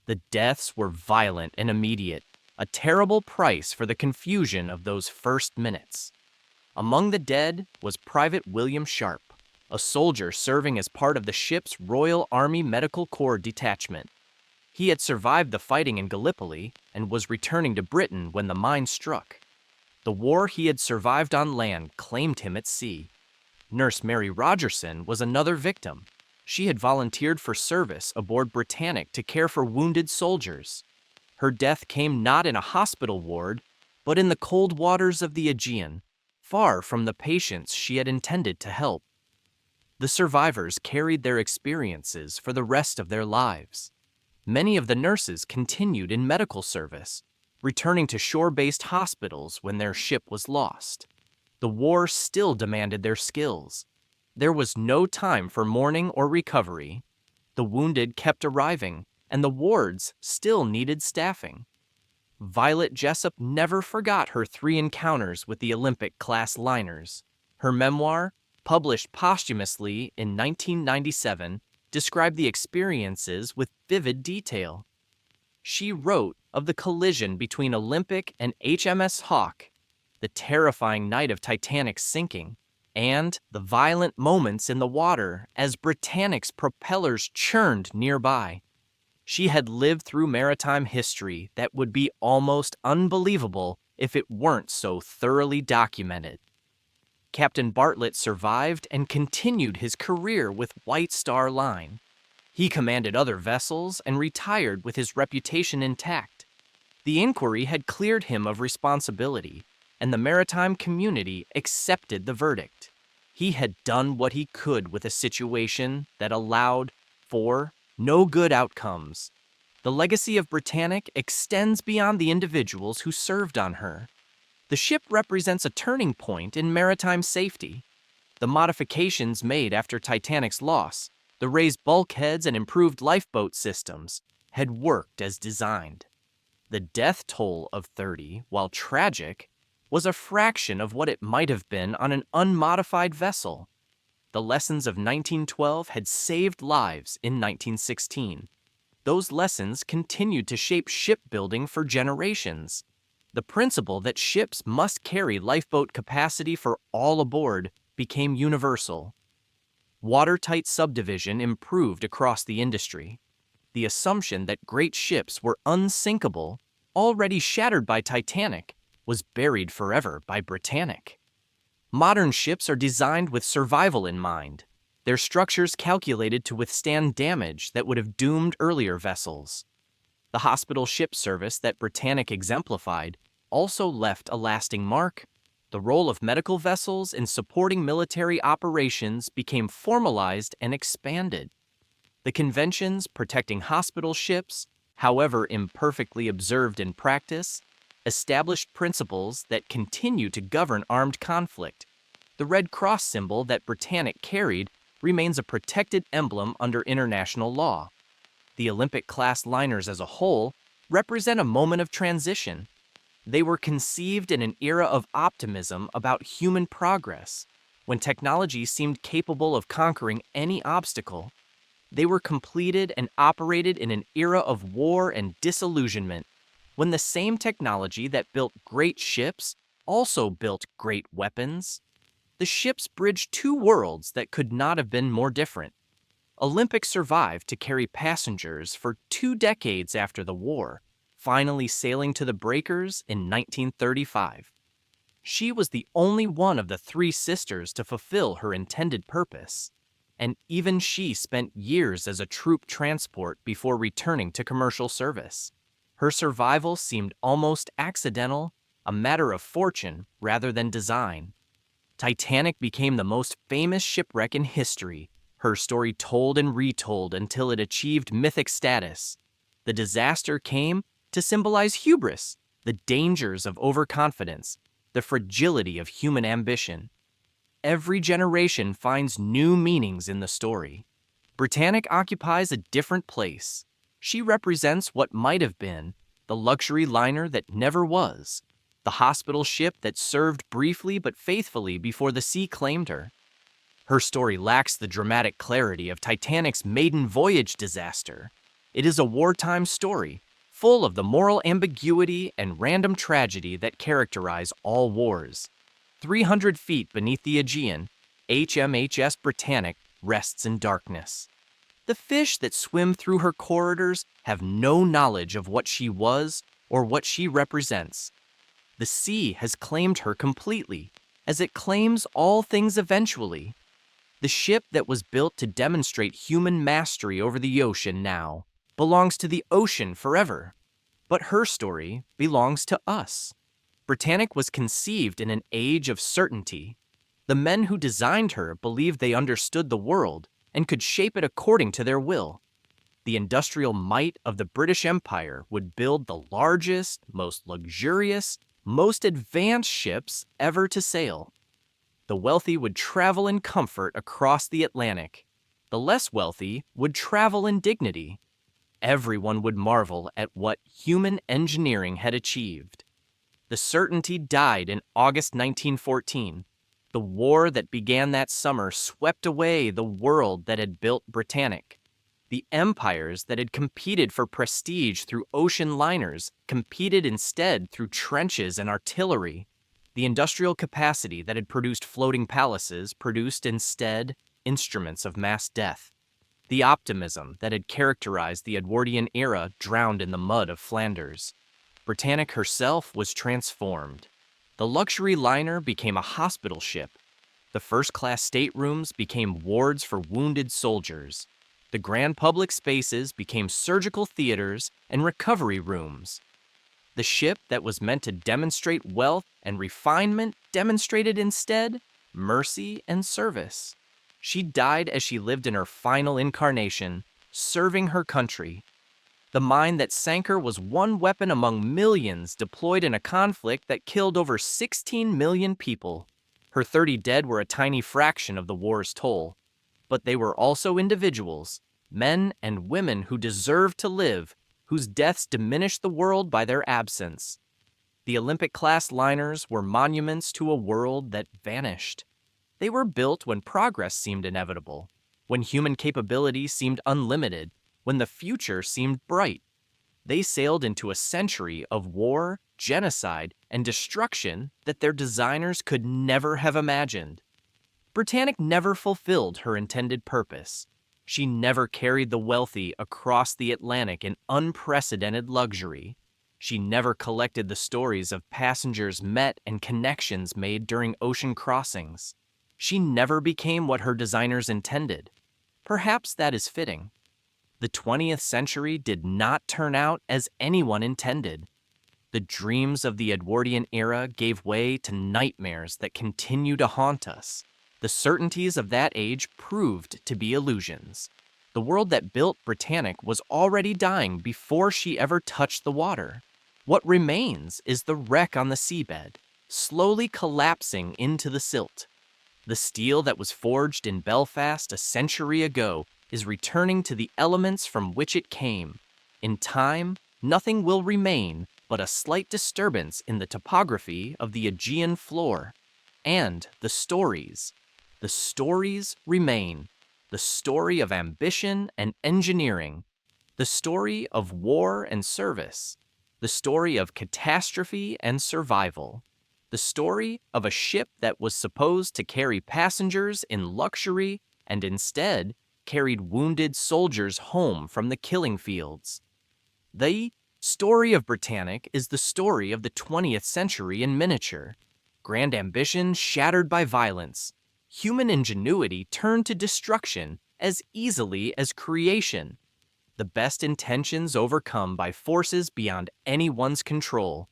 The deaths were violent and immediate, a terrible price for the confusion of those first minutes. Among the dead was Private William Sharp, a soldier serving as part of the ship's Royal Army Medical Corps detachment. He had survived the fighting in Gallipoli and was returning to Britain when the mine struck. The war he had survived on land claimed him at sea. Nurse Mary Rogerson was another victim. She had volunteered for service aboard Britannic to care for wounded soldiers. Her death came not in a hospital ward, but in the cold waters of the Aegean, far from the patients she had intended to help. The survivors carried their experiences for the rest of their lives. Many of the nurses continued in medical service, returning to shore-based hospitals when their ship was lost. The war still demanded their skills. There was no time for mourning or recovery. The wounded kept arriving, and the wards still needed staffing. Violet Jessup never forgot her 3 encounters with the Olympic-class liners. Her memoir, published posthumously in 1997, described the experiences with vivid detail. she wrote of the collision between Olympic and HMS Hawke, the terrifying night of Titanic's sinking, and the violent moments in the water as Britannic's propellers churned nearby. She had lived through maritime history that would be almost unbelievable if it weren't so thoroughly documented. Captain Bartlett survived and continued his career with White Star Line. He commanded other vessels and retired with his reputation intact. The inquiry had cleared him of responsibility, and the maritime community accepted the verdict. He had done what he could with a situation that allowed for no good outcomes. The legacy of Britannic extends beyond the individuals who served on her. The ship represents a turning point in maritime safety. The modifications made after Titanic's loss, the raised bulkheads and improved lifeboat systems, had worked as designed. The death toll of 30, while tragic, was a fraction of what it might have been on an unmodified vessel. The lessons of 1912 had saved lives in 1916. Those lessons continued to shape shipbuilding for generations. The principle that ships must carry lifeboat capacity for all aboard became universal. Watertight subdivision improved across the industry. The assumption that great ships were unsinkable, already shattered by Titanic, was buried forever by Britannic. Modern ships are designed with survival in mind, their structures calculated to withstand damage that would have doomed earlier vessels. The hospital ship service that Britannic exemplified also left a lasting mark. The role of medical vessels in supporting military operations became formalized and expanded. The conventions protecting hospital ships, however imperfectly observed in practice, established principles that continue to govern armed conflict. The Red Cross symbol that Britannic carried remains a protected emblem under international law. The Olympic-class liners as a whole represent a moment of transition. They were conceived in an era of optimism about human progress, when technology seemed capable of conquering any obstacle. They were completed and operated in an era of war and disillusionment, when the same technology that built great ships also built great weapons. The ships bridged two worlds that could not have been more different. Olympic survived to carry passengers for 2 decades after the war, finally sailing to the breakers in 1935. She was the only one of the 3 sisters to fulfill her intended purpose, and even she spent years as a troop transport before returning to commercial service. Her survival seemed almost accidental, a matter of fortune rather than design. Titanic became the most famous shipwreck in history, her story told and retold until it achieved mythic status. The disaster came to symbolize hubris, the dangers of overconfidence, the fragility of human ambition. Every generation finds new meanings in the story. Britannic occupies a different place. She represents what might have been, the luxury liner that never was, the hospital ship that served briefly but faithfully before the sea claimed her. Her story lacks the dramatic clarity of Titanic's maiden voyage disaster. It is a wartime story, full of the moral ambiguity and random tragedy that characterize all wars. 300 feet beneath the Aegean, HMHS Britannic rests in darkness. The fish that swim through her corridors have no knowledge of what she was or what she represents. The sea has claimed her completely, as it claims all things eventually. The ship that was built to demonstrate human mastery over the ocean now belongs to the ocean forever. But her story belongs to us. Britannic was conceived in an age of certainty. The men who designed her believed they understood the world and could shape it according to their will. The industrial might of the British Empire would build the largest, most luxurious, most advanced ships ever to sail. The wealthy would travel in comfort across the Atlantic. The less wealthy would travel in dignity. Everyone would marvel at what human engineering had achieved. The certainty died in August 1914. The war that began that summer swept away the world that had built Britannic. The empires that had competed for prestige through ocean liners competed instead through trenches and artillery. The industrial capacity that had produced floating palaces produced instead instruments of mass death. The optimism that had characterized the Edwardian era drowned in the mud of Flanders. Britannic herself was transformed. The luxury liner became a hospital ship. The first-class staterooms became wards for wounded soldiers. The grand public spaces became surgical theaters and recovery rooms. The ship that was meant to demonstrate wealth and refinement demonstrated instead mercy and service. She died as she lived in her final incarnation, serving her country. The mine that sank her was one weapon among millions deployed in a conflict that killed over 16 million people. Her 30 dead were a tiny fraction of the war's toll. But they were also individuals, men and women who deserved to live, whose deaths diminished the world by their absence. The Olympic-class liners were monuments to a world that vanished. They were built when progress seemed inevitable, when human capability seemed unlimited, when the future seemed bright. They sailed into a century of war, genocide, and destruction that their designers could never have imagined. Britannic never fulfilled her intended purpose. She never carried the wealthy across the Atlantic in unprecedented luxury. She never collected the stories of passengers met and connections made during ocean crossings. She never became what her designers intended. Perhaps that is fitting. The 20th century did not turn out as anyone intended. The dreams of the Edwardian era gave way to nightmares that continue to haunt us. The certainties of that age proved to be illusions. The world that built Britannic was already dying before she ever touched the water. What remains is the wreck on the seabed, slowly collapsing into the silt. The steel that was forged in Belfast a century ago is returning to the elements from which it came. In time, nothing will remain but a slight disturbance in the topography of the Aegean floor. And the stories. The stories remain. The story of ambition and engineering. The story of war and service. The story of catastrophe and survival. The story of a ship that was supposed to carry passengers in luxury and instead carried wounded soldiers home from the killing fields. The story of Britannic is the story of the 20th century in miniature. Grand ambition shattered by violence. Human ingenuity turned to destruction as easily as creation. The best intentions overcome by forces beyond anyone's control.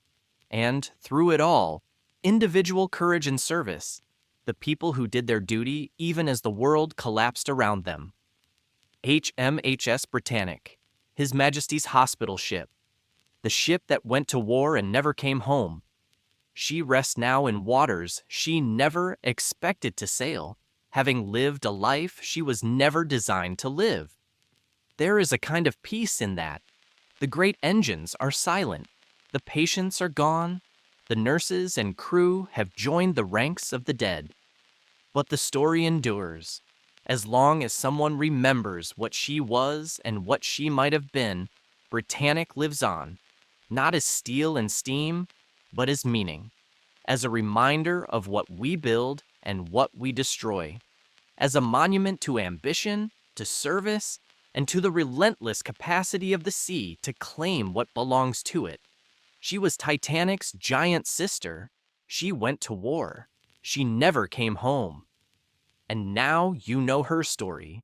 And through it all, individual courage and service. The people who did their duty even as the world collapsed around them. HMHS Britannic, His Majesty's hospital ship. The ship that went to war and never came home. She rests now in waters she never expected to sail, having lived a life she was never designed to live. There is a kind of peace in that. The great engines are silent. The patients are gone. The nurses and crew have joined the ranks of the dead. But the story endures. As long as someone remembers what she was and what she might have been, Britannic lives on, not as steel and steam, but as meaning, as a reminder of what we build and what we destroy, as a monument to ambition, to service, and to the relentless capacity of the sea to claim what belongs to it. She was Titanic's giant sister. She went to war. She never came home. And now you know her story.